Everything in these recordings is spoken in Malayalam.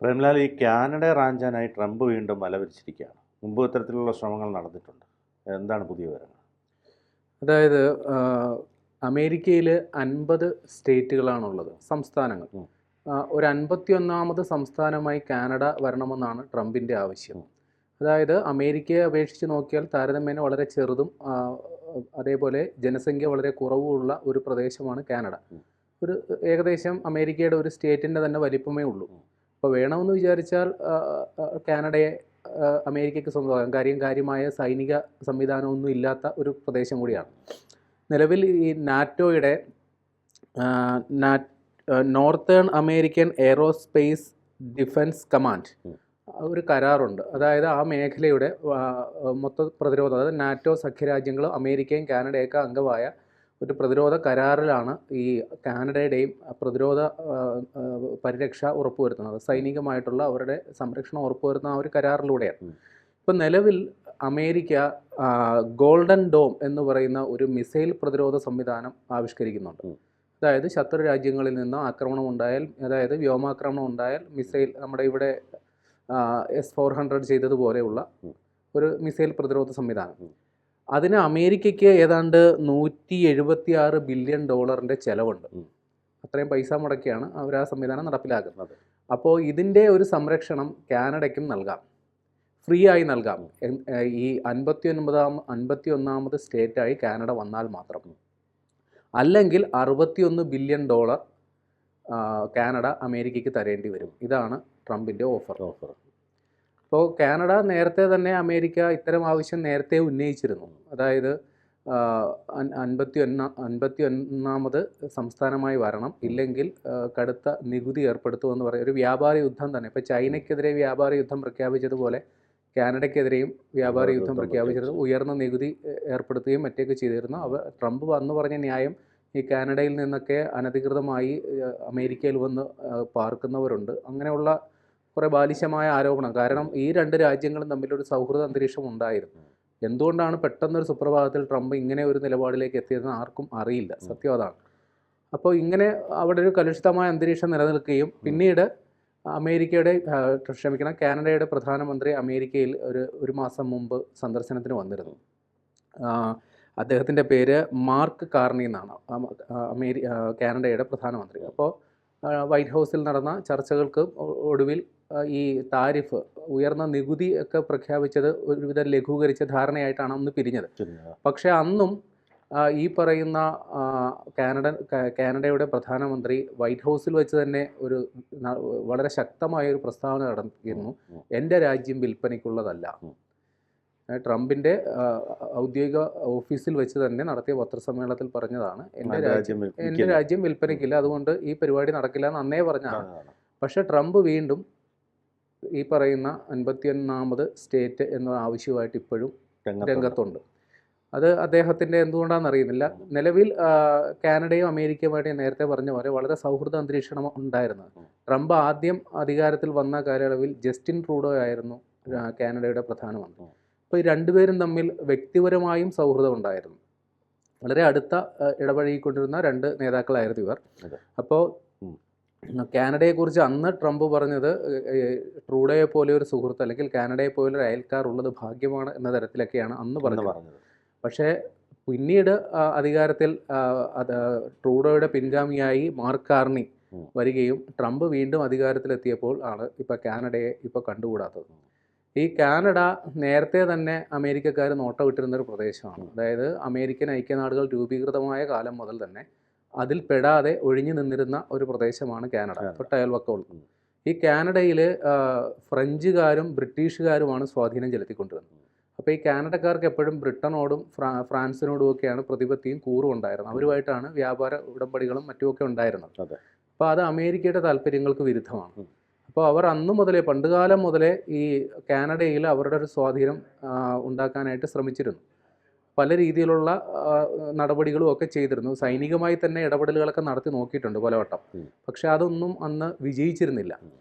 പ്രേംലാൽ, ഈ കാനഡ റാഞ്ചാനായി ട്രംപ് വീണ്ടും വലവിരിച്ചിരിക്കുകയാണ്. മുമ്പ് ഇത്തരത്തിലുള്ള ശ്രമങ്ങൾ നടന്നിട്ടുണ്ട്. എന്താണ് പുതിയ വിവരങ്ങൾ? അതായത് അമേരിക്കയിൽ 50 സ്റ്റേറ്റുകളാണുള്ളത്, സംസ്ഥാനങ്ങൾ. ഒരു 51ാമത് സംസ്ഥാനമായി കാനഡ വരണമെന്നാണ് ട്രംപിൻ്റെ ആവശ്യം. അതായത് അമേരിക്കയെ അപേക്ഷിച്ച് നോക്കിയാൽ താരതമ്യേന വളരെ ചെറുതും അതേപോലെ ജനസംഖ്യ വളരെ കുറവുമുള്ള ഒരു പ്രദേശമാണ് കാനഡ. ഒരു ഏകദേശം അമേരിക്കയുടെ ഒരു സ്റ്റേറ്റിൻ്റെ തന്നെ വലിപ്പമേ ഉള്ളൂ. അപ്പോൾ വേണമെന്ന് വിചാരിച്ചാൽ കാനഡയെ അമേരിക്കയ്ക്ക് സ്വന്തമാകാം. കാര്യമായ സൈനിക സംവിധാനമൊന്നും ഇല്ലാത്ത ഒരു പ്രദേശം കൂടിയാണ്. നിലവിൽ ഈ നാറ്റോയുടെ northern American aerospace defence command ഒരു കരാറുണ്ട്. അതായത് ആ മേഖലയുടെ മൊത്ത പ്രതിരോധം, അതായത് നാറ്റോ സഖ്യരാജ്യങ്ങളും അമേരിക്കയും കാനഡയൊക്കെ അംഗമായ ഒരു പ്രതിരോധ കരാറിലാണ് ഈ കാനഡയുടെയും പ്രതിരോധ പരിരക്ഷ ഉറപ്പുവരുത്തുന്നത്. സൈനികമായിട്ടുള്ള അവരുടെ സംരക്ഷണം ഉറപ്പുവരുത്തുന്ന ആ ഒരു കരാറിലൂടെയാണ്. ഇപ്പം നിലവിൽ അമേരിക്ക ഗോൾഡൻ ഡോം എന്ന് പറയുന്ന ഒരു മിസൈൽ പ്രതിരോധ സംവിധാനം ആവിഷ്കരിക്കുന്നുണ്ട്. അതായത് ശത്രു രാജ്യങ്ങളിൽ നിന്ന് ആക്രമണം ഉണ്ടായാൽ, അതായത് വ്യോമാക്രമണം ഉണ്ടായാൽ മിസൈൽ, നമ്മുടെ ഇവിടെ S-400 ചെയ്തതുപോലെയുള്ള ഒരു മിസൈൽ പ്രതിരോധ സംവിധാനം. അതിന് അമേരിക്കയ്ക്ക് ഏതാണ്ട് $176 ബില്യൺ ചിലവുണ്ട്. അത്രയും പൈസ മുടക്കിയാണ് അവർ ആ സംവിധാനം നടപ്പിലാക്കുന്നത്. അപ്പോൾ ഇതിൻ്റെ ഒരു സംരക്ഷണം കാനഡയ്ക്കും നൽകാം, ഫ്രീ ആയി നൽകാം. ഈ 51ാമത് സ്റ്റേറ്റായി കാനഡ വന്നാൽ മാത്രം. അല്ലെങ്കിൽ $61 ബില്യൺ കാനഡ അമേരിക്കയ്ക്ക് തരേണ്ടി വരും. ഇതാണ് ട്രംപിൻ്റെ ഓഫർ. അപ്പോൾ കാനഡ നേരത്തെ തന്നെ അമേരിക്ക ഇത്തരം ആവശ്യം നേരത്തെ ഉന്നയിച്ചിരുന്നു. അതായത് 51ാമത് സംസ്ഥാനമായി വരണം, ഇല്ലെങ്കിൽ കടുത്ത നികുതി ഏർപ്പെടുത്തുമെന്ന് പറയും. ഒരു വ്യാപാര യുദ്ധം തന്നെ. ഇപ്പോൾ ചൈനയ്ക്കെതിരെ വ്യാപാര യുദ്ധം പ്രഖ്യാപിച്ചതുപോലെ കാനഡയ്ക്കെതിരെയും വ്യാപാര യുദ്ധം പ്രഖ്യാപിച്ചിരുന്നു. ഉയർന്ന നികുതി ഏർപ്പെടുത്തുകയും മറ്റൊക്കെ ചെയ്തിരുന്നു. ട്രംപ് വന്നു പറഞ്ഞ ന്യായം, ഈ കാനഡയിൽ നിന്നൊക്കെ അനധികൃതമായി അമേരിക്കയിൽ വന്ന് പാർക്കുന്നവരുണ്ട്, അങ്ങനെയുള്ള കുറേ ബാലിശമായ ആരോപണം. കാരണം ഈ രണ്ട് രാജ്യങ്ങളും തമ്മിലൊരു സൗഹൃദ അന്തരീക്ഷം ഉണ്ടായിരുന്നു. എന്തുകൊണ്ടാണ് പെട്ടെന്നൊരു സുപ്രഭാതത്തിൽ ട്രംപ് ഇങ്ങനെ ഒരു നിലപാടിലേക്ക് എത്തിയതെന്ന് ആർക്കും അറിയില്ല. സത്യം അതാണ്. അപ്പോൾ ഇങ്ങനെ അവിടെ ഒരു കലുഷിതമായ അന്തരീക്ഷം നിലനിൽക്കുകയും പിന്നീട് കാനഡയുടെ പ്രധാനമന്ത്രി അമേരിക്കയിൽ ഒരു മാസം മുമ്പ് സന്ദർശനത്തിന് വന്നിരുന്നു. അദ്ദേഹത്തിൻ്റെ പേര് മാർക്ക് കാർണി എന്നാണ്, കാനഡയുടെ പ്രധാനമന്ത്രി. അപ്പോൾ വൈറ്റ് ഹൗസിൽ നടന്ന ചർച്ചകൾക്ക് ഒടുവിൽ ഈ താരിഫ്, ഉയർന്ന നികുതി ഒക്കെ പ്രഖ്യാപിച്ചത് ഒരുവിധം ലഘൂകരിച്ച ധാരണയായിട്ടാണ് അന്ന് പിരിഞ്ഞത്. പക്ഷേ അന്നും ഈ പറയുന്ന കാനഡയുടെ പ്രധാനമന്ത്രി വൈറ്റ് ഹൗസിൽ വെച്ച് തന്നെ വളരെ ശക്തമായൊരു പ്രസ്താവന നടത്തിയിരുന്നു. എൻ്റെ രാജ്യം വിൽപ്പനയ്ക്കുള്ളതല്ല. ട്രംപിൻ്റെ ഔദ്യോഗിക ഓഫീസിൽ വെച്ച് തന്നെ നടത്തിയ പത്രസമ്മേളനത്തിൽ പറഞ്ഞതാണ്, എൻ്റെ രാജ്യം വിൽപ്പനയ്ക്കില്ല, അതുകൊണ്ട് ഈ പരിപാടി നടക്കില്ല എന്ന് അന്നേ പറഞ്ഞതാണ്. പക്ഷേ ട്രംപ് വീണ്ടും ഈ പറയുന്ന 51ാമത് സ്റ്റേറ്റ് എന്ന ആവശ്യമായിട്ട് ഇപ്പോഴും രംഗത്തുണ്ട്. അത് അദ്ദേഹത്തിൻ്റെ എന്തുകൊണ്ടാണെന്ന് അറിയുന്നില്ല. നിലവിൽ കാനഡയും അമേരിക്കയുമായിട്ട് നേരത്തെ പറഞ്ഞ പോലെ വളരെ സൗഹൃദ അന്തരീക്ഷം ഉണ്ടായിരുന്നത്. ട്രംപ് ആദ്യം അധികാരത്തിൽ വന്ന കാലയളവിൽ ജസ്റ്റിൻ ട്രൂഡോ ആയിരുന്നു കാനഡയുടെ പ്രധാനമന്ത്രി. അപ്പോൾ ഈ രണ്ടുപേരും തമ്മിൽ വ്യക്തിപരമായും സൗഹൃദം ഉണ്ടായിരുന്നു. വളരെ അടുത്ത ഇടപഴകിക്കൊണ്ടിരുന്ന രണ്ട് നേതാക്കളായിരുന്നു ഇവർ. അപ്പോൾ കാനഡയെക്കുറിച്ച് അന്ന് ട്രംപ് പറഞ്ഞത്, ട്രൂഡോയെ പോലെ ഒരു സുഹൃത്ത് അല്ലെങ്കിൽ കാനഡയെ പോലെ ഒരു അയൽക്കാർ ഉള്ളത് ഭാഗ്യമാണ് എന്ന തരത്തിലൊക്കെയാണ് അന്ന് പറഞ്ഞത്. പക്ഷേ പിന്നീട് അധികാരത്തിൽ ട്രൂഡോയുടെ പിൻഗാമിയായി മാർക്ക് കാർണി വരികയും ട്രംപ് വീണ്ടും അധികാരത്തിലെത്തിയപ്പോൾ ആണ് ഇപ്പോൾ കാനഡയെ ഇപ്പോൾ കണ്ടുകൂടാത്തത്. ഈ കാനഡ നേരത്തെ തന്നെ അമേരിക്കക്കാർ നോട്ടമിട്ടിരുന്നൊരു പ്രദേശമാണ്. അതായത് അമേരിക്കൻ ഐക്യനാടുകൾ രൂപീകൃതമായ കാലം മുതൽ തന്നെ അതിൽ പെടാതെ ഒഴിഞ്ഞു നിന്നിരുന്ന ഒരു പ്രദേശമാണ് കാനഡ, തൊട്ടയൽവക്കമുള്ള. ഈ കാനഡയിൽ ഫ്രഞ്ചുകാരും ബ്രിട്ടീഷുകാരുമാണ് സ്വാധീനം ചെലുത്തിക്കൊണ്ടിരുന്നത്. അപ്പോൾ ഈ കാനഡക്കാർക്ക് എപ്പോഴും ബ്രിട്ടനോടും ഫ്രാൻസിനോടും ഒക്കെയാണ് പ്രതിപത്തിയും കൂറും ഉണ്ടായിരുന്നത്. അവരുമായിട്ടാണ് വ്യാപാര ഉടമ്പടികളും മറ്റുമൊക്കെ ഉണ്ടായിരുന്നത്. അപ്പോൾ അത് അമേരിക്കയുടെ താല്പര്യങ്ങൾക്ക് വിരുദ്ധമാണ്. അപ്പോൾ അവർ അന്നു മുതലേ, പണ്ടുകാലം മുതലേ ഈ കാനഡയിൽ അവരുടെ ഒരു സ്വാധീനം ഉണ്ടാക്കാനായിട്ട് ശ്രമിച്ചിരുന്നു. പല രീതിയിലുള്ള നടപടികളും ഒക്കെ ചെയ്തിരുന്നു. സൈനികമായി തന്നെ ഇടപെടലുകളൊക്കെ നടത്തി നോക്കിയിട്ടുണ്ട് പലവട്ടം. പക്ഷെ അതൊന്നും അന്ന് വിജയിച്ചിരുന്നില്ല.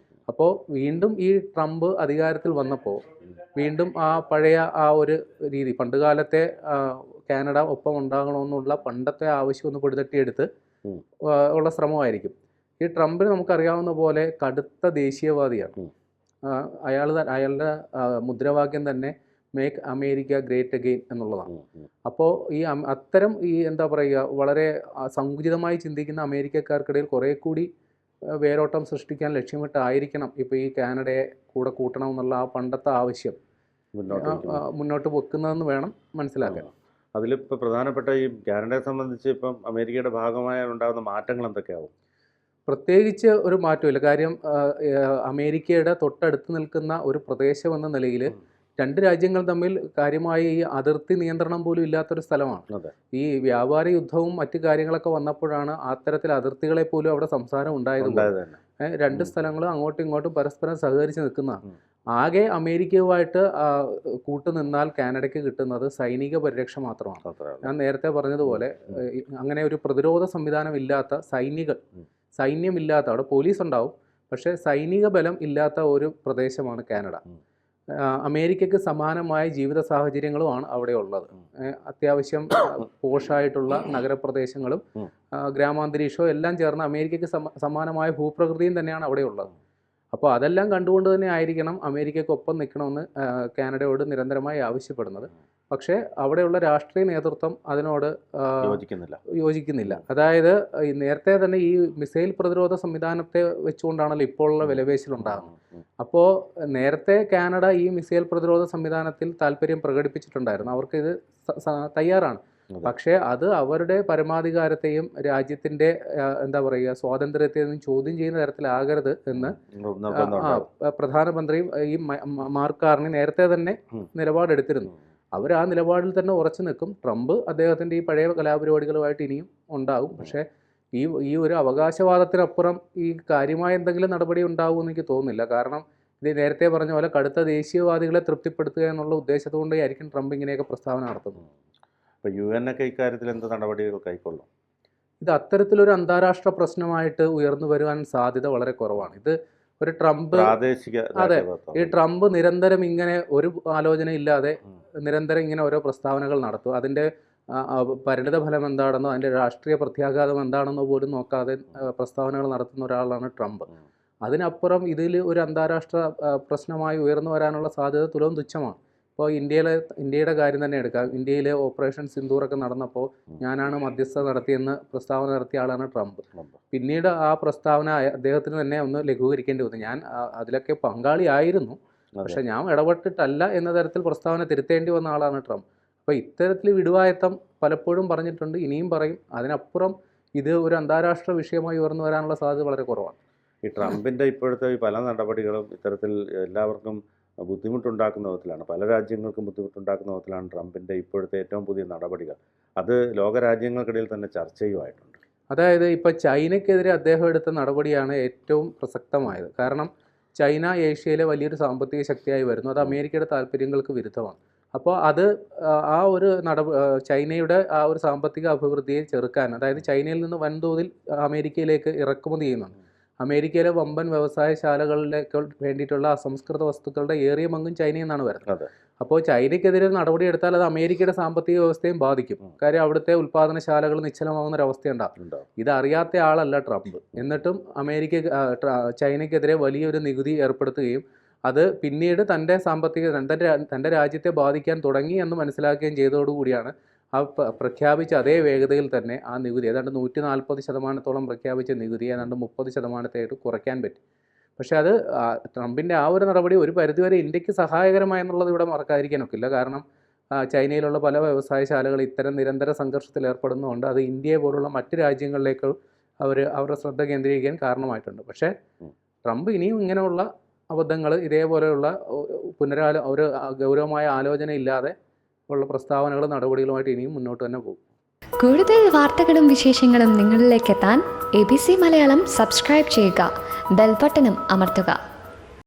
അപ്പോൾ വീണ്ടും ഈ ട്രംപ് അധികാരത്തിൽ വന്നപ്പോൾ വീണ്ടും ആ പഴയ ആ ഒരു രീതി, പണ്ടുകാലത്തെ കാനഡ ഒപ്പം ഉണ്ടാകണമെന്നുള്ള പണ്ടത്തെ ആവശ്യം ഒന്ന് പൊടിതട്ടിയെടുത്ത് ഉള്ള ശ്രമമായിരിക്കും. ഈ ട്രംപിന് നമുക്കറിയാവുന്ന പോലെ കടുത്ത ദേശീയവാദിയാണ്. അയാളുടെ മുദ്രാവാക്യം തന്നെ മേക്ക് അമേരിക്ക ഗ്രേറ്റ് അഗെയിൻ എന്നുള്ളതാണ്. അപ്പോൾ അത്തരം എന്താ പറയുക, വളരെ സങ്കുചിതമായി ചിന്തിക്കുന്ന അമേരിക്കക്കാർക്കിടയിൽ കുറേ കൂടി വേരോട്ടം സൃഷ്ടിക്കാൻ ലക്ഷ്യമിട്ടായിരിക്കണം ഇപ്പോൾ ഈ കാനഡയെ കൂടെ കൂട്ടണം എന്നുള്ള ആ പണ്ടത്തെ ആവശ്യം മുന്നോട്ട് വെക്കുന്നതെന്ന് വേണം മനസ്സിലാക്കാൻ. അതിലിപ്പോൾ പ്രധാനപ്പെട്ട ഈ കാനഡയെ സംബന്ധിച്ച് ഇപ്പം അമേരിക്കയുടെ ഭാഗമായി ഉണ്ടാകുന്ന മാറ്റങ്ങൾ എന്തൊക്കെയാവും? പ്രത്യേകിച്ച് ഒരു മാറ്റമില്ല. കാര്യം അമേരിക്കയുടെ തൊട്ടടുത്ത് നിൽക്കുന്ന ഒരു പ്രദേശം എന്ന നിലയിൽ രണ്ട് രാജ്യങ്ങൾ തമ്മിൽ കാര്യമായി ഈ അതിർത്തി നിയന്ത്രണം പോലും ഇല്ലാത്തൊരു സ്ഥലമാണ്. ഈ വ്യാപാര യുദ്ധവും മറ്റു കാര്യങ്ങളൊക്കെ വന്നപ്പോഴാണ് അത്തരത്തിൽ അതിർത്തികളെ പോലും അവിടെ സംസാരം ഉണ്ടായത്. രണ്ട് സ്ഥലങ്ങളും അങ്ങോട്ടും ഇങ്ങോട്ടും പരസ്പരം സഹകരിച്ച് നിൽക്കുന്നതാണ്. ആകെ അമേരിക്കയുമായിട്ട് കൂട്ടുനിന്നാൽ കാനഡയ്ക്ക് കിട്ടുന്നത് സൈനിക പരിരക്ഷ മാത്രമാണ്. ഞാൻ നേരത്തെ പറഞ്ഞതുപോലെ അങ്ങനെ ഒരു പ്രതിരോധ സംവിധാനം ഇല്ലാത്ത, സൈന്യമില്ലാത്ത, അവിടെ പോലീസ് ഉണ്ടാവും പക്ഷേ സൈനിക ബലം ഇല്ലാത്ത ഒരു പ്രദേശമാണ് കാനഡ. അമേരിക്കയ്ക്ക് സമാനമായ ജീവിത സാഹചര്യങ്ങളുമാണ് അവിടെ ഉള്ളത്. അത്യാവശ്യം പോഷായിട്ടുള്ള നഗരപ്രദേശങ്ങളും ഗ്രാമാന്തരീക്ഷവും എല്ലാം ചേർന്ന് അമേരിക്കയ്ക്ക് സമാനമായ ഭൂപ്രകൃതിയും തന്നെയാണ് അവിടെ ഉള്ളത്. അപ്പോൾ അതെല്ലാം കണ്ടുകൊണ്ട് തന്നെ ആയിരിക്കണം അമേരിക്കയ്ക്കൊപ്പം നിൽക്കണമെന്ന് കാനഡയോട് നിരന്തരമായി ആവശ്യപ്പെടുന്നത്. പക്ഷേ അവിടെയുള്ള രാഷ്ട്രീയ നേതൃത്വം അതിനോട് യോജിക്കുന്നില്ല. അതായത് നേരത്തെ തന്നെ ഈ മിസൈൽ പ്രതിരോധ സംവിധാനത്തെ വെച്ചുകൊണ്ടാണല്ലോ ഇപ്പോഴുള്ള വിലപേശലുണ്ടാകുന്നത്. അപ്പോൾ നേരത്തെ കാനഡ ഈ മിസൈൽ പ്രതിരോധ സംവിധാനത്തിൽ താല്പര്യം പ്രകടിപ്പിച്ചിട്ടുണ്ടായിരുന്നു. അവർക്ക് ഇത് തയ്യാറാണ്. പക്ഷേ അത് അവരുടെ പരമാധികാരത്തെയും രാജ്യത്തിൻ്റെ എന്താ പറയുക സ്വാതന്ത്ര്യത്തെയും ചോദ്യം ചെയ്യുന്ന തരത്തിലാകരുത് എന്ന് പ്രധാനമന്ത്രിയും ഈ മാർക്ക് കാർണി നേരത്തെ തന്നെ നിലപാടെടുത്തിരുന്നു. അവർ ആ നിലപാടിൽ തന്നെ ഉറച്ചു നിൽക്കും. ട്രംപ് അദ്ദേഹത്തിൻ്റെ ഈ പഴയ കലാപരിപാടികളുമായിട്ട് ഇനിയും ഉണ്ടാകും. പക്ഷേ ഈ ഒരു അവകാശവാദത്തിനപ്പുറം ഈ കാര്യമായ എന്തെങ്കിലും നടപടി ഉണ്ടാകുമെന്ന് എനിക്ക് തോന്നുന്നില്ല. കാരണം ഇത് നേരത്തെ പറഞ്ഞ പോലെ കടുത്ത ദേശീയവാദികളെ തൃപ്തിപ്പെടുത്തുക എന്നുള്ള ഉദ്ദേശത്തോടെ ആയിരിക്കും ട്രംപ് ഇങ്ങനെയൊക്കെ പ്രസ്താവന നടത്തുന്നത്. ഇപ്പോൾ UN ഒക്കെ ഇക്കാര്യത്തിൽ എന്ത് നടപടികൾ കൈക്കൊള്ളും? ഇത് അത്തരത്തിലൊരു അന്താരാഷ്ട്ര പ്രശ്നമായിട്ട് ഉയർന്നു വരുവാൻ സാധ്യത വളരെ കുറവാണ്. ഇത് ഒരു ട്രംപ് ഈ ട്രംപ് നിരന്തരം ഇങ്ങനെ ഒരു ആലോചന ഇല്ലാതെ നിരന്തരം ഇങ്ങനെ ഓരോ പ്രസ്താവനകൾ നടത്തും. അതിൻ്റെ പരിണിത ഫലം എന്താണെന്നോ അതിൻ്റെ രാഷ്ട്രീയ പ്രത്യാഘാതം എന്താണെന്നോ പോലും നോക്കാതെ പ്രസ്താവനകൾ നടത്തുന്ന ഒരാളാണ് ട്രംപ്. അതിനപ്പുറം ഇതിൽ ഒരു അന്താരാഷ്ട്ര പ്രശ്നമായി ഉയർന്നു വരാനുള്ള സാധ്യത തുലവും തുച്ഛമാണ്. ഇപ്പോൾ ഇന്ത്യയുടെ കാര്യം തന്നെ എടുക്കാം. ഇന്ത്യയിലെ ഓപ്പറേഷൻ സിന്ദൂറൊക്കെ നടന്നപ്പോൾ ഞാനാണ് മധ്യസ്ഥത നടത്തിയെന്ന് പ്രസ്താവന നടത്തിയ ആളാണ് ട്രംപ്. പിന്നീട് ആ പ്രസ്താവന അദ്ദേഹത്തിന് തന്നെ ഒന്ന് ലഘൂകരിക്കേണ്ടി വന്നു. ഞാൻ അതിലൊക്കെ പങ്കാളിയായിരുന്നു, പക്ഷെ ഞാൻ ഇടപെട്ടിട്ടല്ല എന്ന തരത്തിൽ പ്രസ്താവന തിരുത്തേണ്ടി വന്ന ആളാണ് ട്രംപ്. അപ്പോൾ ഇത്തരത്തിൽ വിടുവായത്തം പലപ്പോഴും പറഞ്ഞിട്ടുണ്ട്, ഇനിയും പറയും. അതിനപ്പുറം ഇത് ഒരു അന്താരാഷ്ട്ര വിഷയമായി ഉയർന്നു വരാനുള്ള സാധ്യത വളരെ കുറവാണ്. ഈ ട്രംപിൻ്റെ ഇപ്പോഴത്തെ ഈ പല നടപടികളും ഇത്തരത്തിൽ എല്ലാവർക്കും ബുദ്ധിമുട്ടുണ്ടാക്കുന്ന വിധത്തിലാണ്, പല രാജ്യങ്ങൾക്കും ബുദ്ധിമുട്ടുണ്ടാക്കുന്ന വിധത്തിലാണ് ട്രംപിൻ്റെ ഇപ്പോഴത്തെ ഏറ്റവും പുതിയ നടപടികൾ. അത് ലോകരാജ്യങ്ങൾക്കിടയിൽ തന്നെ ചർച്ചയുമായിട്ടുണ്ട്. അതായത് ഇപ്പോൾ ചൈനയ്ക്കെതിരെ അദ്ദേഹം എടുത്ത നടപടിയാണ് ഏറ്റവും പ്രസക്തമായത്. കാരണം ചൈന ഏഷ്യയിലെ വലിയൊരു സാമ്പത്തിക ശക്തിയായി വരുന്നു. അത് അമേരിക്കയുടെ താല്പര്യങ്ങൾക്ക് വിരുദ്ധമാണ്. അപ്പോൾ അത് ആ ഒരു ചൈനയുടെ ആ ഒരു സാമ്പത്തിക അഭിവൃദ്ധിയെ ചെറുക്കാൻ, അതായത് ചൈനയിൽ നിന്ന് വൻതോതിൽ അമേരിക്കയിലേക്ക് ഇറക്കുമതി ചെയ്യുന്നുണ്ട്. അമേരിക്കയിലെ വമ്പൻ വ്യവസായശാലകളിലേക്ക് വേണ്ടിയിട്ടുള്ള അസംസ്കൃത വസ്തുക്കളുടെ ഏറിയ പങ്കും ചൈനയിൽ നിന്നാണ് വരുന്നത്. അപ്പോൾ ചൈനയ്ക്കെതിരെ നടപടി എടുത്താൽ അത് അമേരിക്കയുടെ സാമ്പത്തിക വ്യവസ്ഥയും ബാധിക്കും. കാര്യം അവിടുത്തെ ഉൽപ്പാദനശാലകൾ നിശ്ചലമാകുന്ന ഒരവസ്ഥയുണ്ടാകും. ഇതറിയാത്ത ആളല്ല ട്രംപ്. എന്നിട്ടും ചൈനയ്ക്കെതിരെ വലിയൊരു നികുതി ഏർപ്പെടുത്തുകയും അത് പിന്നീട് തൻ്റെ രാജ്യത്തെ ബാധിക്കാൻ തുടങ്ങി എന്ന് മനസ്സിലാക്കുകയും ചെയ്തതോടുകൂടിയാണ് ആ പ്രഖ്യാപിച്ച അതേ വേഗതയിൽ തന്നെ ആ നികുതി ഏതാണ്ട് 140% പ്രഖ്യാപിച്ച നികുതി ഏതാണ്ട് 30% കുറയ്ക്കാൻ പറ്റി. പക്ഷേ അത് ട്രംപിൻ്റെ ആ ഒരു നടപടി ഒരു പരിധിവരെ ഇന്ത്യക്ക് സഹായകരമായെന്നുള്ളത് ഇവിടെ മറക്കാതിരിക്കാൻ ഒക്കില്ല. കാരണം ചൈനയിലുള്ള പല വ്യവസായശാലകൾ ഇത്തരം നിരന്തര സംഘർഷത്തിൽ ഏർപ്പെടുന്നതുകൊണ്ട് അത് ഇന്ത്യയെ പോലുള്ള മറ്റ് രാജ്യങ്ങളിലേക്ക് അവരുടെ ശ്രദ്ധ കേന്ദ്രീകരിക്കാൻ കാരണമായിട്ടുണ്ട്. പക്ഷേ ട്രംപ് ഇനിയും ഇങ്ങനെയുള്ള അബദ്ധങ്ങൾ, ഇതേപോലെയുള്ള ഒരു ഗൗരവമായ ആലോചന ഇല്ലാതെ ഉള്ള പ്രസ്താവനകളും നടപടികളുമായിട്ട് ഇനിയും മുന്നോട്ട് തന്നെ പോകും. കൂടുതൽ വാർത്തകളും വിശേഷങ്ങളും നിങ്ങളിലേക്ക് എത്താൻ ABC മലയാളം സബ്സ്ക്രൈബ് ചെയ്യുക, ബെൽ ബട്ടണും അമർത്തുക.